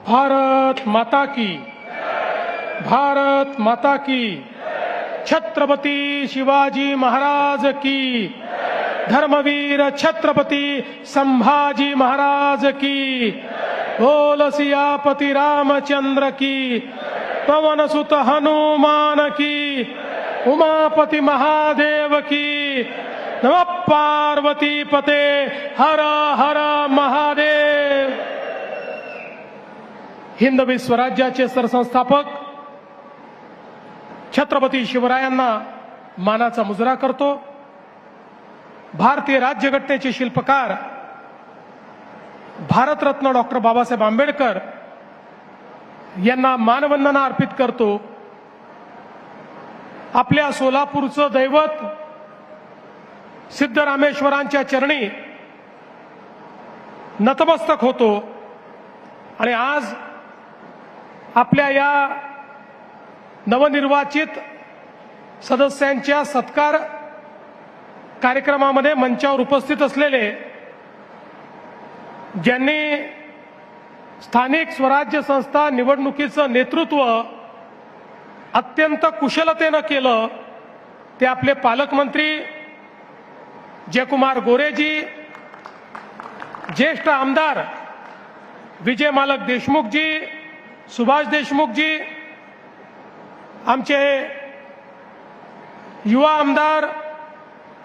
भारत माता की, भारत माता की, छत्रपति शिवाजी महाराज की, धर्मवीर छत्रपति संभाजी महाराज की, बोल सियापति रामचंद्र की, पवन सुत हनुमान की, उमापति महादेव की, नमः पार्वती पते, हर हर महादेव। हिंदवी स्वराज्याचे सरसंस्थापक छत्रपती शिवरायांना मानाचा मुजरा करतो। भारतीय राज्यघटनेचे शिल्पकार भारतरत्न डॉक्टर बाबासाहेब आंबेडकर यांना मानवंदना अर्पित करतो। आपल्या सोलापूरचं दैवत सिद्धरामेश्वरांच्या चरणी नतमस्तक होतो आणि आज आपल्या या नवनिर्वाचित सदस्यांच्या सत्कार कार्यक्रमामध्ये मंचावर उपस्थित असलेले, ज्यांनी स्थानिक स्वराज्य संस्था निवडणुकीचं नेतृत्व अत्यंत कुशलतेनं केलं, ते आपले पालकमंत्री जयकुमार गोरेजी, ज्येष्ठ आमदार विजय मालक देशमुखजी, सुभाष देशमुखजी, आमचे युवा आमदार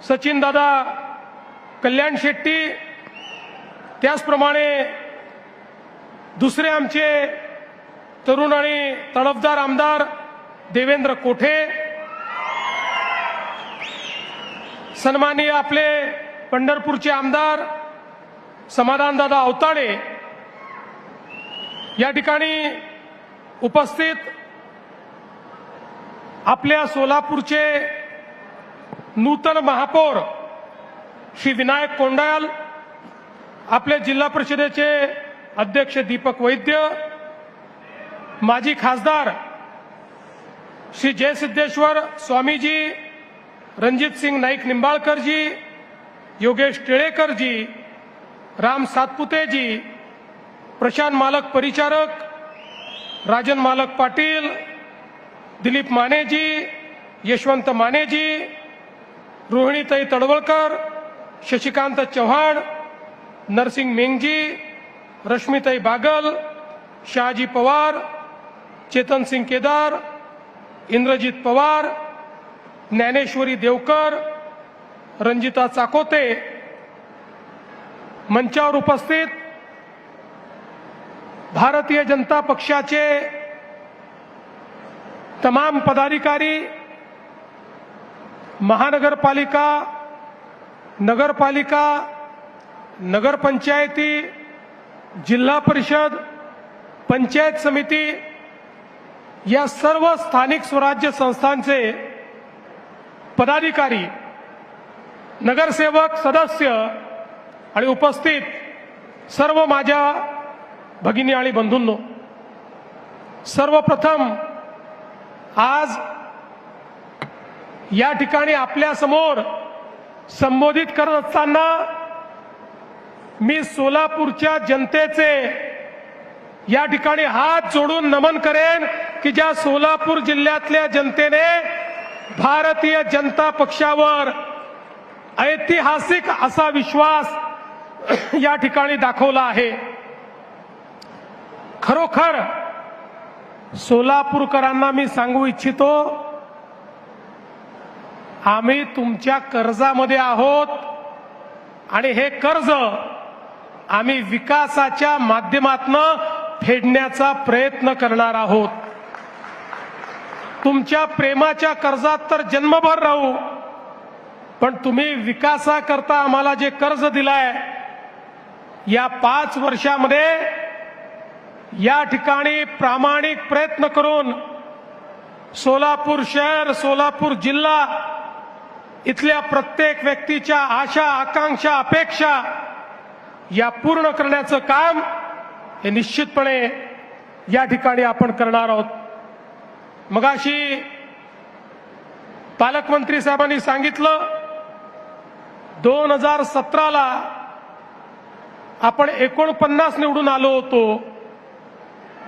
सचिन दादा कल्याण शेट्टी, त्याचप्रमाणे दुसरे आमचे तरुण आणि तडफदार आमदार देवेंद्र कोठे, सन्माननीय आपले पंढरपूरचे आमदार समाधानदादा अवताडे, या ठिकाणी उपस्थित आपल्या सोलापूरचे नूतन महापौर श्री विनायक कोंडाल, आपले जिल्हा परिषदेचे अध्यक्ष दीपक वैद्य, माजी खासदार श्री जयसिद्धेश्वर स्वामीजी, रणजित सिंग नाईक निंबाळकरजी, योगेश टिळेकरजी, राम सातपुतेजी, प्रशांत मालक परिचारक, राजन मालक पाटील, दिलीप मानेजी, यशवंत मानेजी, रोहिणीताई तडवळकर, शशिकांत चव्हाण, नरसिंग मेंगजी, रश्मीताई बागल, शहाजी पवार, चेतन सिंग केदार, इंद्रजित पवार, ज्ञानेश्वरी देवकर, रंजिता चाकोते, मंचावर उपस्थित भारतीय जनता पक्षाचे तमाम पदाधिकारी, महानगरपालिका, नगरपालिका, नगरपंचायती, जिल्हा परिषद, पंचायत समिती या सर्व स्थानिक स्वराज्य संस्थांचे पदाधिकारी, नगरसेवक, सदस्य आणि उपस्थित सर्व माझ्या भगिनी आणि बंधूंनो, सर्वप्रथम आज या ठिकाणी आपल्या समोर संबोधित करत असताना मी सोलापूरच्या जनतेचे या ठिकाणी हात जोडून नमन करेन की ज्या सोलापूर जिल्ह्यातल्या जनतेने भारतीय जनता पक्षावर ऐतिहासिक असा विश्वास या ठिकाणी दाखवला आहे। खरोखर सोलापूरकरांना मी सांगू इच्छितो, आम्ही तुमच्या कर्जामध्ये आहोत आणि हे कर्ज आम्ही विकासाच्या माध्यमातून फेडण्याचा प्रयत्न करणार आहोत। तुमच्या प्रेमाच्या कर्जात तर जन्मभर राहू, पण तुम्ही विकासाकरता आम्हाला जे कर्ज दिलाय, या 5 वर्षामध्ये या ठिकाणी प्रामाणिक प्रयत्न करून सोलापूर शहर, सोलापूर जिल्हा इथल्या प्रत्येक व्यक्तीच्या आशा, आकांक्षा, अपेक्षा या पूर्ण करण्याचं काम हे निश्चितपणे या ठिकाणी आपण करणार आहोत। मगाशी पालकमंत्री साहेबांनी सांगितलं 2017 आपण 49 निवडून आलो होतो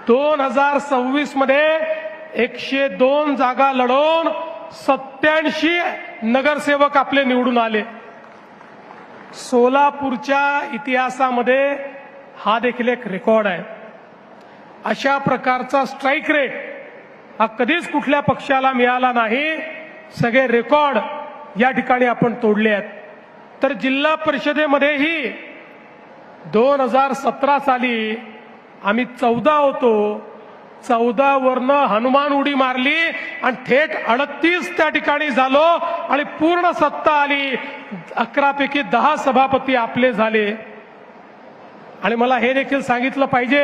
2026 मध्ये 102 जागा लढवून 87 नगरसेवक आपले निवडून आले. सोलापूरच्या इतिहासामध्ये हा देखील एक रेकॉर्ड आहे. अशा प्रकारचा स्ट्राईक रेट हा कधीच कुठल्या पक्षाला मिळाला नाही. सगळे रेकॉर्ड या ठिकाणी आपण तोडले आहेत. तर जिल्हा परिषदेमध्येही 2017 साली आम्ही 14 होतो. 14 वरनं हनुमान उडी मारली आणि थेट 38 त्या ठिकाणी झालो आणि पूर्ण सत्ता आली. 11 पैकी 10 सभापती आपले झाले. आणि मला हे देखील सांगितलं पाहिजे,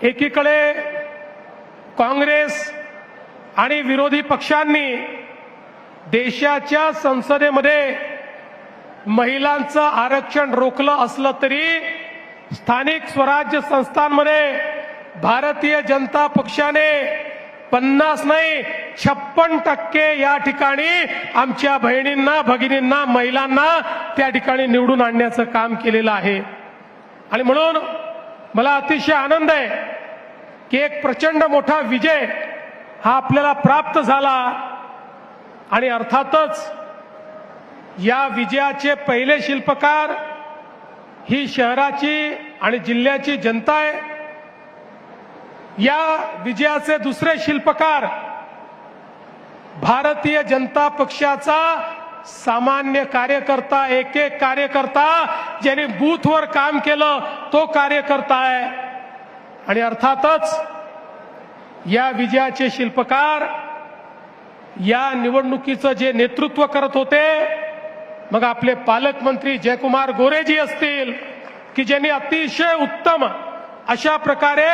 एकीकडे काँग्रेस आणि विरोधी पक्षांनी देशाच्या संसदेमध्ये महिलांचं आरक्षण रोखलं असलं तरी स्थानिक स्वराज्य संस्थांमध्ये भारतीय जनता पक्षाने 50 नाही 56% या ठिकाणी आमच्या बहिणींना, भगिनींना, महिलांना त्या ठिकाणी निवडून आणण्याचं काम केलेलं आहे. आणि म्हणून मला अतिशय आनंद आहे की एक प्रचंड मोठा विजय हा आपल्याला प्राप्त झाला. आणि अर्थातच या विजयाचे पहिले शिल्पकार ही शहराची आणि जिल्ह्याची जनता आहे. या विजयाचे दुसरे शिल्पकार भारतीय जनता पक्षाचा सामान्य कार्यकर्ता, एक एक कार्यकर्ता ज्यांनी बूथवर काम केलं तो कार्यकर्ता आहे. आणि अर्थातच या विजयाचे शिल्पकार या निवडणुकीचं जे नेतृत्व करत होते, मग आपले पालकमंत्री जयकुमार गोरेजी असतील की ज्यांनी अतिशय उत्तम अशा प्रकारे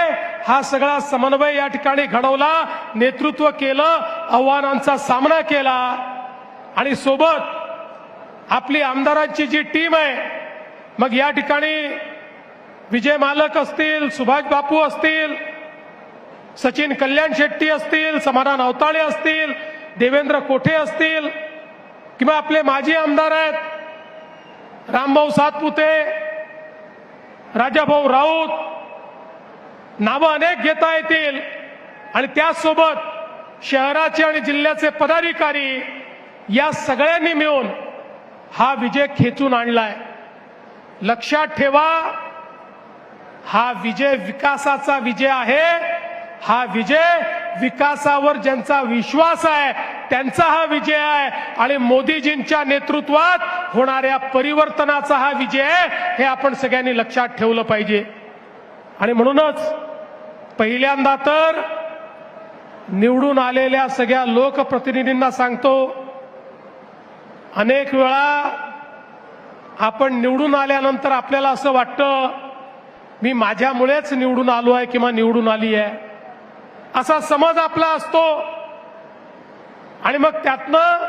हा सगळा समन्वय या ठिकाणी घडवला, नेतृत्व केलं, आव्हानांचा सामना केला. आणि सोबत आपली आमदारांची जी टीम आहे, मग या ठिकाणी विजय मालक असतील, सुभाष बापू असतील, सचिन कल्याण शेट्टी असतील, समाधान अवताळे असतील, देवेंद्र कोठे असतील किंवा आपले माजी आमदार आहेत रामभाऊ सातपुते, राजाभाऊ राऊत, नावं अनेक घेता येतील. आणि त्याचसोबत शहराचे आणि जिल्ह्याचे पदाधिकारी या सगळ्यांनी मिळून हा विजय खेचून आणलाय. लक्षात ठेवा, हा विजय विकासाचा विजय आहे. हा विजय विकासावर ज्यांचा विश्वास आहे त्यांचा हा विजय आहे. आणि मोदीजींच्या नेतृत्वात होणाऱ्या परिवर्तनाचा हा विजय आहे, हे आपण सगळ्यांनी लक्षात ठेवलं पाहिजे. आणि म्हणूनच पहिल्यांदा तर निवडून आलेल्या सगळ्या लोकप्रतिनिधींना सांगतो, अनेक वेळा आपण निवडून आल्यानंतर आपल्याला असं वाटतं मी माझ्यामुळेच निवडून आलो आहे किंवा निवडून आली आहे, असा समज आपला असतो. आणि मग त्यातनं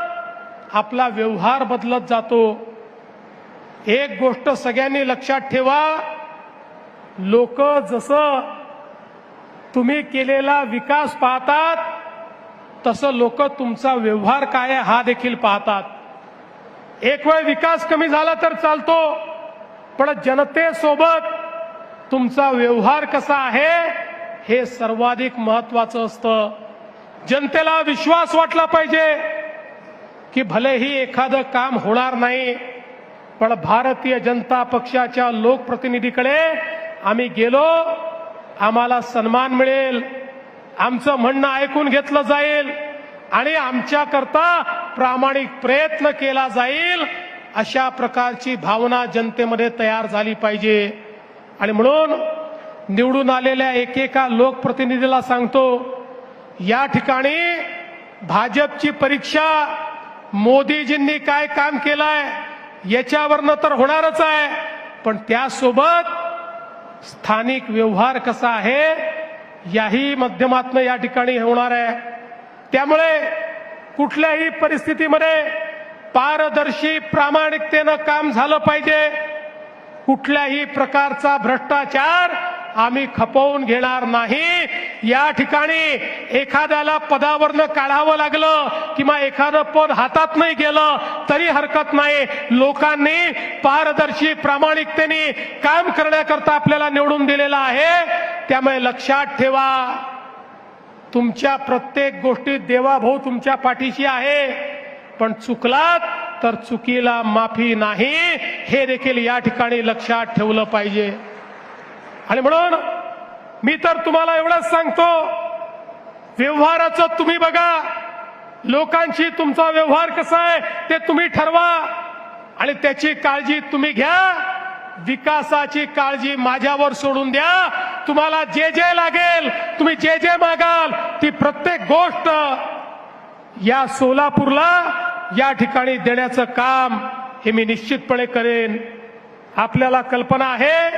आपला व्यवहार बदलत जातो. एक गोष्ट सगळ्यांनी लक्षात ठेवा, लोक जसं तुम्ही केलेला विकास पाहतात तसं लोक तुमचा व्यवहार काय आहे हा देखील पाहतात. एक वेळ विकास कमी झाला तर चालतो, पण जनतेसोबत तुमचा व्यवहार कसा आहे हे सर्वाधिक महत्वाचं असतं. जनतेला विश्वास वाटला पाहिजे की भलेही एखादं काम होणार नाही, पण भारतीय जनता पक्षाच्या लोकप्रतिनिधीकडे आम्ही गेलो, आम्हाला सन्मान मिळेल, आमचं म्हणणं ऐकून घेतलं जाईल आणि आमच्याकरता प्रामाणिक प्रयत्न केला जाईल, अशा प्रकारची भावना जनतेमध्ये तयार झाली पाहिजे. आणि म्हणून निवडून आलेल्या एकेका लोकप्रतिनिधीला सांगतो, या ठिकाणी भाजपची परीक्षा मोदीजींनी काय काम केलंय याच्यावरनं तर होणारच आहे, पण त्यासोबत स्थानिक व्यवहार कसा आहे याही माध्यमातून या ठिकाणी होणार आहे. त्यामुळे कुठल्याही परिस्थितीमध्ये पारदर्शी प्रामाणिकतेनं काम झालं पाहिजे. कुठल्याही प्रकारचा भ्रष्टाचार आम्ही खपवून घेणार नाही. या ठिकाणी एखाद्याला पदावरनं काढावं लागलं किंवा एखादं पद हातात नाही गेलं तरी हरकत नाही. लोकांनी पारदर्शी प्रामाणिकतेने काम करण्याकरता आपल्याला निवडून दिलेलं आहे. त्यामुळे लक्षात ठेवा, तुमच्या प्रत्येक गोष्टीत देवाभाऊ तुमच्या पाठीशी आहे, पण चुकलात तर चुकीला माफी नाही, हे देखील या ठिकाणी लक्षात ठेवलं पाहिजे. आणि म्हणून मी तर तुम्हाला एवढंच सांगतो, व्यवहाराचं तुम्ही बघा, लोकांशी तुमचा व्यवहार कसा आहे ते तुम्ही ठरवा आणि त्याची काळजी तुम्ही घ्या. विकासाची काळजी माझ्यावर सोडून द्या. तुम्हाला जे जे लागेल, तुम्ही जे जे मागाल, ती प्रत्येक गोष्ट या सोलापूरला या ठिकाणी देण्याचं काम हे मी निश्चितपणे करेन. आपल्याला कल्पना आहे,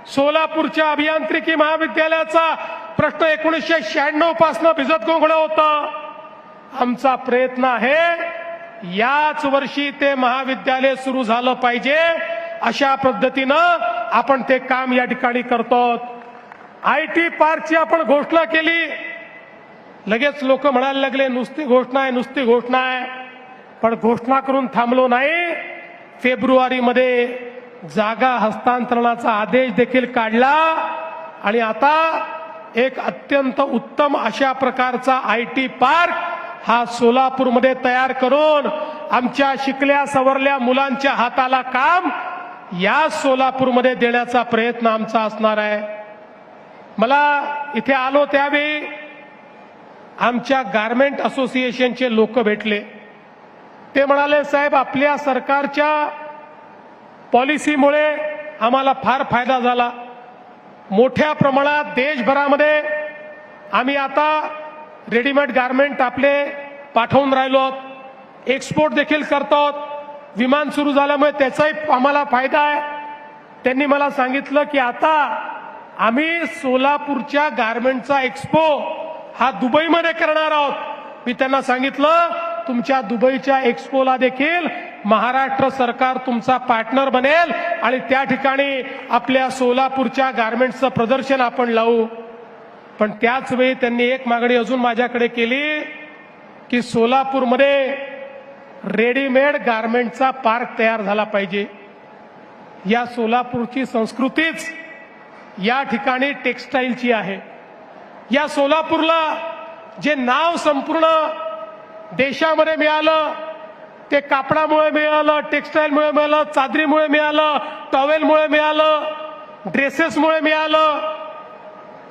सोलापूरच्या अभियांत्रिकी महाविद्यालयाचा प्रश्न 1996 पासून भिजत गोंगडा होता. आमचा प्रयत्न आहे याच वर्षी ते महाविद्यालय सुरू झालं पाहिजे, अशा पद्धतीनं आपण ते काम या ठिकाणी करतो. IT पार्कची आपण घोषणा केली, लगेच लोक म्हणायला लागले नुसती घोषणा आहे, नुसती घोषणा आहे. पण घोषणा करून थांबलो नाही. फेब्रुवारीमध्ये जागा हस्तांतरणाचा आदेश देखील काढला आणि आता एक अत्यंत उत्तम अशा प्रकारचा IT पार्क हा सोलापूरमध्ये तयार करून आमच्या शिकल्या सवरल्या मुलांच्या हाताला काम या सोलापूरमध्ये देण्याचा प्रयत्न आमचा असणार आहे. मला इथे आलो त्यावेळी आमच्या गारमेंट असोसिएशनचे लोक भेटले. ते म्हणाले, साहेब आपल्या सरकारच्या पॉलिसीमुळे आम्हाला फार फायदा झाला. मोठ्या प्रमाणात देशभरामध्ये आम्ही आता रेडीमेड गारमेंट आपले पाठवून राहिलो, एक्सपोर्ट देखील करतो. विमान सुरू झाल्यामुळे त्याचाही आम्हाला फायदा आहे. त्यांनी मला सांगितलं की आता आम्ही सोलापूरच्या गारमेंटचा एक्सपो हा दुबईमध्ये करणार आहोत. मी त्यांना सांगितलं, तुमच्या दुबईच्या एक्सपोला देखील महाराष्ट्र सरकार तुमचा पार्टनर बनेल आणि त्या ठिकाणी आपल्या सोलापूरच्या गारमेंट्सचं प्रदर्शन आपण लावू. पण त्याच वेळी त्यांनी एक मागणी अजून माझ्याकडे केली की सोलापूरमध्ये रेडीमेड गारमेंटचा पार्क तयार झाला पाहिजे. या सोलापूरची संस्कृतीच या ठिकाणी टेक्सटाईलची आहे. या सोलापूरला जे नाव संपूर्ण देशामध्ये मिळालं ते कापडामुळे मिळालं, टेक्सटाईलमुळे मिळालं, चादरीमुळे मिळालं, टॉवेलमुळे मिळालं, ड्रेसेसमुळे मिळालं.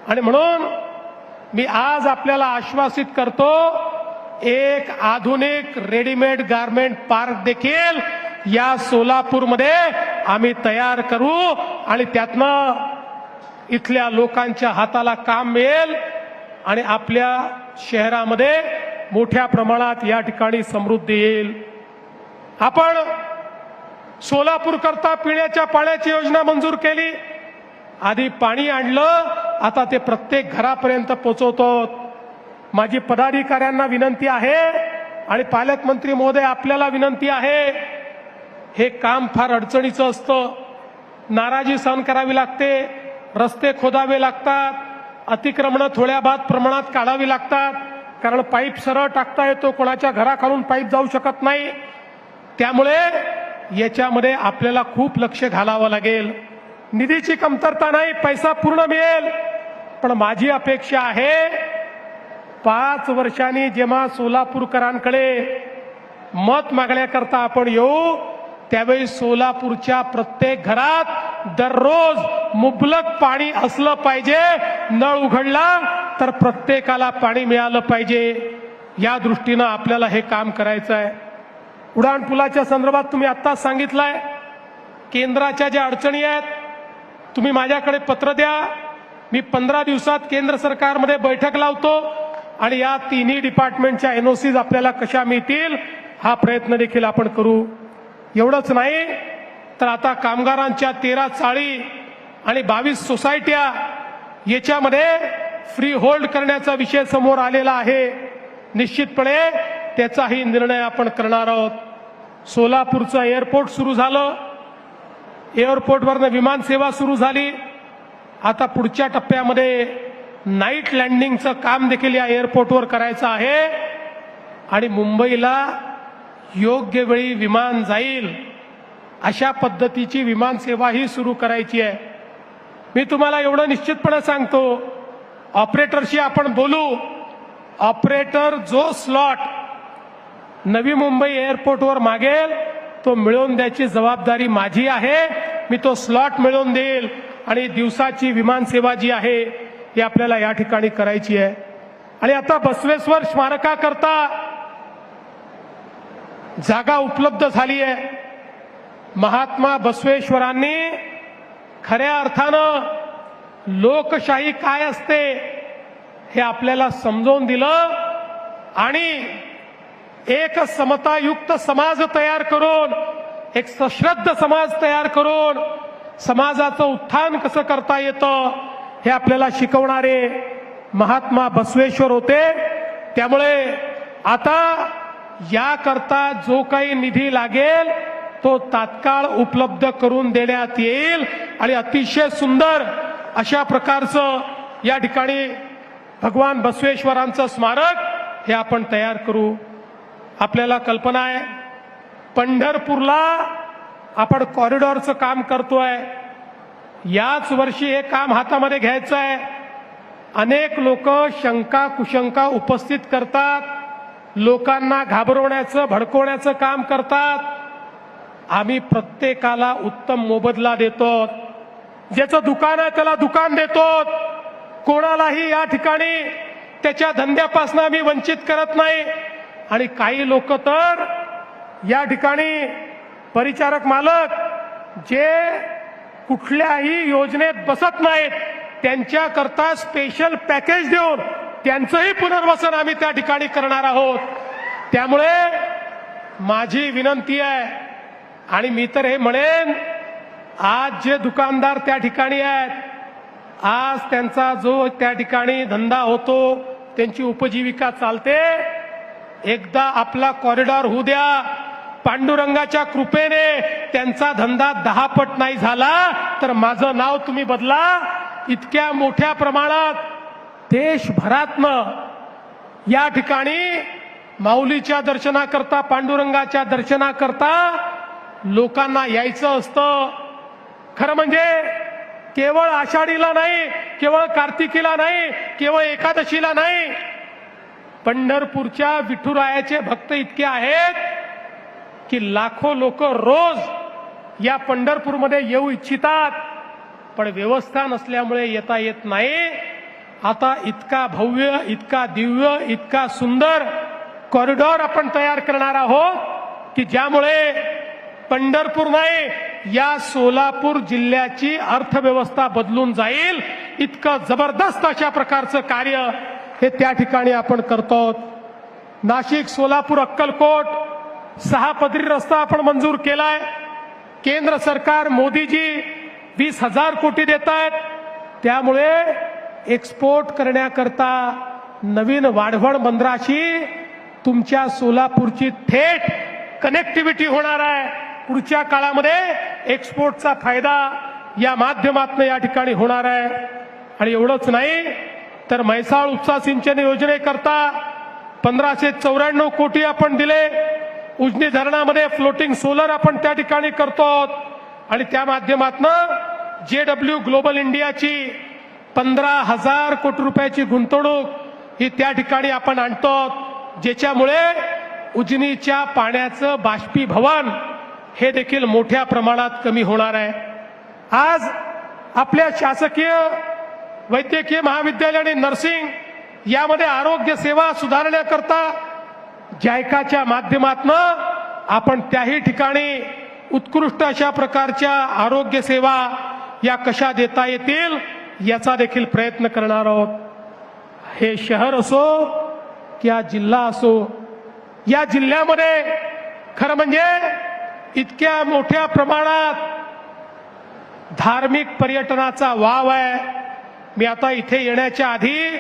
आणि म्हणून मी आज आपल्याला आश्वासित करतो, एक आधुनिक रेडीमेड गारमेंट पार्क देखील या सोलापूरमध्ये आम्ही तयार करू आणि त्यातनं इथल्या लोकांच्या हाताला काम मिळेल आणि आपल्या शहरामध्ये मोठ्या प्रमाणात या ठिकाणी समृद्धी येईल. आपण सोलापूर करता पिण्याच्या पाण्याची योजना मंजूर केली. आधी पाणी आणलं, आता ते प्रत्येक घरापर्यंत पोहोचवतो. माझी पदाधिकाऱ्यांना विनंती आहे आणि पालकमंत्री महोदय आपल्याला विनंती आहे, हे काम फार अडचणीचं असतं. नाराजी सहन करावी लागते, रस्ते खोदावे लागतात, अतिक्रमणं थोड्या बाद प्रमाणात काढावी लागतात, कारण पाईप सरळ टाकता येतो, कोणाच्या घराखालून पाईप जाऊ शकत नाही. त्यामुळे याच्यामध्ये आपल्याला खूप लक्ष घालावं लागेल. निधीची कमतरता नाही, पैसा पूर्ण मिळेल. पण माझी अपेक्षा आहे 5 वर्षांनी जेव्हा सोलापूरकरांकडे मत मागण्याकरता आपण येऊ, त्यावेळी सोलापूरच्या प्रत्येक घरात दररोज मुबलक पाणी असलं पाहिजे. नळ उघडला तर प्रत्येकाला पाणी मिळालं पाहिजे. या दृष्टीनं आपल्याला हे काम करायचं आहे. उडाण पुलाच्या संदर्भात तुम्ही आत्ताच सांगितलंय, केंद्राच्या ज्या अडचणी आहेत तुम्ही माझ्याकडे पत्र द्या. मी 15 दिवसात केंद्र सरकारमध्ये बैठक लावतो आणि या तिन्ही डिपार्टमेंटच्या NOCs आपल्याला कशा मिळतील हा प्रयत्न देखील आपण करू. एवढंच नाही तर आता कामगारांच्या 13 चाळी आणि 22 सोसायट्या याच्यामध्ये फ्री होल्ड करण्याचा विषय समोर आलेला आहे. निश्चितपणे त्याचाही निर्णय आपण करणार आहोत. सोलापूरचं एअरपोर्ट सुरू झालं, एअरपोर्टवरनं विमान सेवा सुरू झाली. आता पुढच्या टप्प्यामध्ये नाईट लँडिंगचं काम देखील या एअरपोर्टवर करायचं आहे आणि मुंबईला योग्य वेळी विमान जाईल अशा पद्धतीची विमान सेवाही सुरू करायची आहे. मी तुम्हाला एवढं निश्चितपणे सांगतो, ऑपरेटरशी आपण बोलू. ऑपरेटर जो स्लॉट नवी मुंबई एअरपोर्टवर मागेल तो मिळवून द्यायची जबाबदारी माझी आहे. मी तो स्लॉट मिळवून देईल आणि दिवसाची विमान सेवा जी आहे ही आपल्याला या ठिकाणी करायची आहे. आणि आता बसवेश्वर स्मारकाकरता जागा उपलब्ध झाली आहे. महात्मा बसवेश्वरांनी खऱ्या अर्थानं लोकशाही काय असते हे आपल्याला समजावून दिलं आणि एक समतायुक्त समाज तयार करून, एक सश्रद्ध समाज तयार करून समाजाचं उत्थान कसं करता येतं हे आपल्याला शिकवणारे महात्मा बसवेश्वर होते. त्यामुळे आता याकरता जो काही निधी लागेल तो तात्काळ उपलब्ध करून देण्यात येईल आणि अतिशय सुंदर अशा प्रकारचं या ठिकाणी भगवान बसवेश्वरांचं स्मारक हे आपण तयार करू. आपल्याला कल्पना आहे, पंढरपूरला आपण कॉरिडॉरचं काम करतोय. याच वर्षी हे काम हातामध्ये घ्यायचं आहे. अनेक लोक शंका कुशंका उपस्थित करतात, लोकांना घाबरवण्याचं भडकवण्याचं काम करतात. आम्ही प्रत्येकाला उत्तम मोबदला देतो. ज्याचं दुकान आहे त्याला दुकान देतो. कोणालाही या ठिकाणी त्याच्या धंद्यापासून आम्ही वंचित करत नाही. आणि काही लोक तर या ठिकाणी परिचारक मालक जे कुठल्याही योजनेत बसत नाहीत त्यांच्याकरता स्पेशल पॅकेज देऊन त्यांचंही पुनर्वसन आम्ही त्या ठिकाणी करणार आहोत. त्यामुळे माझी विनंती आहे आणि मी तर हे म्हणेन, आज जे दुकानदार त्या ठिकाणी आहेत, आज त्यांचा जो त्या ठिकाणी धंदा होतो, त्यांची उपजीविका चालते, एकदा आपला कॉरिडॉर होऊ द्या. पांडुरंगाच्या कृपेने त्यांचा धंदा 10 पट नाही झाला तर माझं नाव तुम्ही बदला. इतक्या मोठ्या प्रमाणात देशभरातनं या ठिकाणी माऊलीच्या दर्शनाकरता, पांडुरंगाच्या दर्शनाकरता लोकांना यायचं असतं. खरं म्हणजे केवळ आषाढीला नाही, केवळ कार्तिकीला नाही, केवळ एकादशीला नाही. पंढरपूरच्या विठुरायाचे भक्त इतके आहेत की लाखो लोक रोज या पंढरपूरमध्ये येऊ इच्छितात, पण व्यवस्था नसल्यामुळे येता येत नाही. आता इतका भव्य, इतका दिव्य, इतका सुंदर कॉरिडॉर आपण तयार करणार आहोत की ज्यामुळे पंढरपूर नाही, या सोलापूर जिल्ह्याची अर्थव्यवस्था बदलून जाईल. इतकं जबरदस्त अशा प्रकारचं कार्य हे त्या ठिकाणी आपण करतो. नाशिक, सोलापूर, अक्कलकोट 6 पदरी रस्ता आपण मंजूर केलाय. केंद्र सरकार मोदीजी 20,000 कोटी देत आहेत. त्यामुळे एक्सपोर्ट करण्याकरता नवीन वाढवण बंदराशी तुमच्या सोलापूरची थेट कनेक्टिव्हिटी होणार आहे. पुढच्या काळामध्ये एक्सपोर्टचा फायदा या माध्यमातून या ठिकाणी होणार आहे. आणि एवढंच नाही तर म्हैसाळ उपसा सिंचन योजनेकरता 1594 कोटी आपण दिले. उजनी धरणामध्ये फ्लोटिंग सोलर आपण त्या ठिकाणी करतो आणि त्या माध्यमातून JW ग्लोबल इंडियाची 15,000 कोटी रुपयाची गुंतवणूक ही त्या ठिकाणी आपण आणतो, ज्याच्यामुळे उजनीच्या पाण्याचं बाष्पीभवन हे देखील मोठ्या प्रमाणात कमी होणार आहे. आज आपल्या शासकीय वैद्यकीय महाविद्यालय आणि नर्सिंग यामध्ये आरोग्य सेवा सुधारण्याकरता जायकाच्या माध्यमातून आपण त्याही ठिकाणी उत्कृष्ट अशा प्रकारच्या आरोग्य सेवा या कशा देता येतील याचा देखील प्रयत्न करणार आहोत. हे शहर असो किंवा जिल्हा असो, या जिल्ह्यामध्ये खरं म्हणजे इतक्या मोठ्या प्रमाणात धार्मिक पर्यटनाचा वाव आहे. मी आता इथे येण्याच्या आधी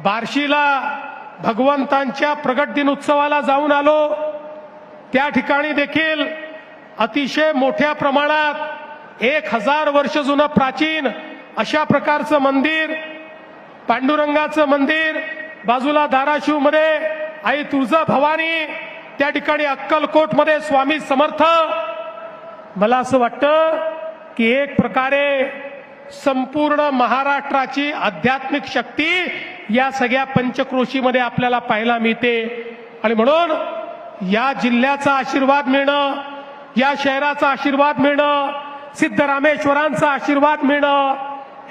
बार्शीला भगवंतांच्या प्रगट दिन उत्सवाला जाऊन आलो. त्या ठिकाणी देखील अतिशय मोठ्या प्रमाणात 1000 वर्ष जुनं प्राचीन अशा प्रकारचं मंदिर, पांडुरंगाचं मंदिर, बाजूला धाराशिव मध्ये आई तुळजा भवानी, त्या ठिकाणी अक्कलकोट मध्ये स्वामी समर्थ. मला असं वाटतं की एक प्रकारे संपूर्ण महाराष्ट्राची आध्यात्मिक शक्ती या सगळ्या पंचक्रोशीमध्ये आपल्याला पाहायला मिळते. आणि म्हणून या जिल्ह्याचा आशीर्वाद मिळणं, या शहराचा आशीर्वाद मिळणं, सिद्धरामेश्वरांचा आशीर्वाद मिळणं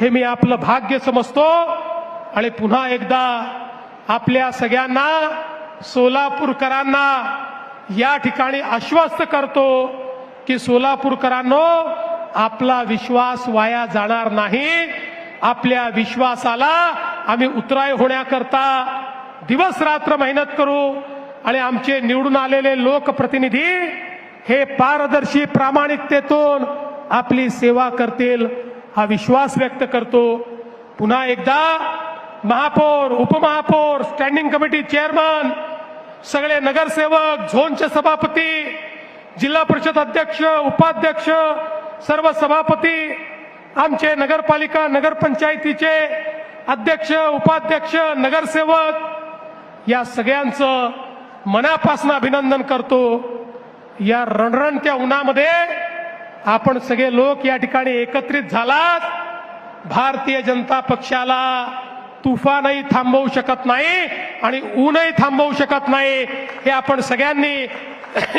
हे मी आपलं भाग्य समजतो. आणि पुन्हा एकदा आपल्या सगळ्यांना, सोलापूरकरांना या ठिकाणी आश्वस्त करतो की सोलापूरकरांनो, आपला विश्वास वाया जाणार नाही. आपल्या विश्वासाला आम्ही उतराई होण्याकरता दिवस रात्र मेहनत करू. आणि आमचे निवडून आलेले लोकप्रतिनिधी हे पारदर्शी प्रामाणिकतेतून आपली सेवा करतील हा विश्वास व्यक्त करतो. पुन्हा एकदा महापौर, उपमहापौर, स्टँडिंग कमिटी चेअरमन, सगळे नगरसेवक, झोनचे सभापती, जिल्हा परिषद अध्यक्ष, उपाध्यक्ष, सर्व सभापती, आमचे नगरपालिका नगरपंचायतीचे अध्यक्ष, उपाध्यक्ष, नगरसेवक या सगळ्यांचं मनापासून अभिनंदन करतो. या रणरणत्या उन्हामध्ये आपण सगळे लोक या ठिकाणी एकत्रित झालात. भारतीय जनता पक्षाला तुफानही थांबवू शकत नाही आणि ऊनही थांबवू शकत नाही हे आपण सगळ्यांनी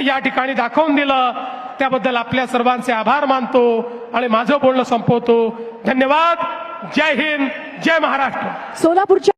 या ठिकाणी दाखवून दिलं. त्याबद्दल आपल्या सर्वांचे आभार मानतो आणि माझं बोलणं संपवतो. धन्यवाद. जय हिंद, जय महाराष्ट्र. सोलापूरच्या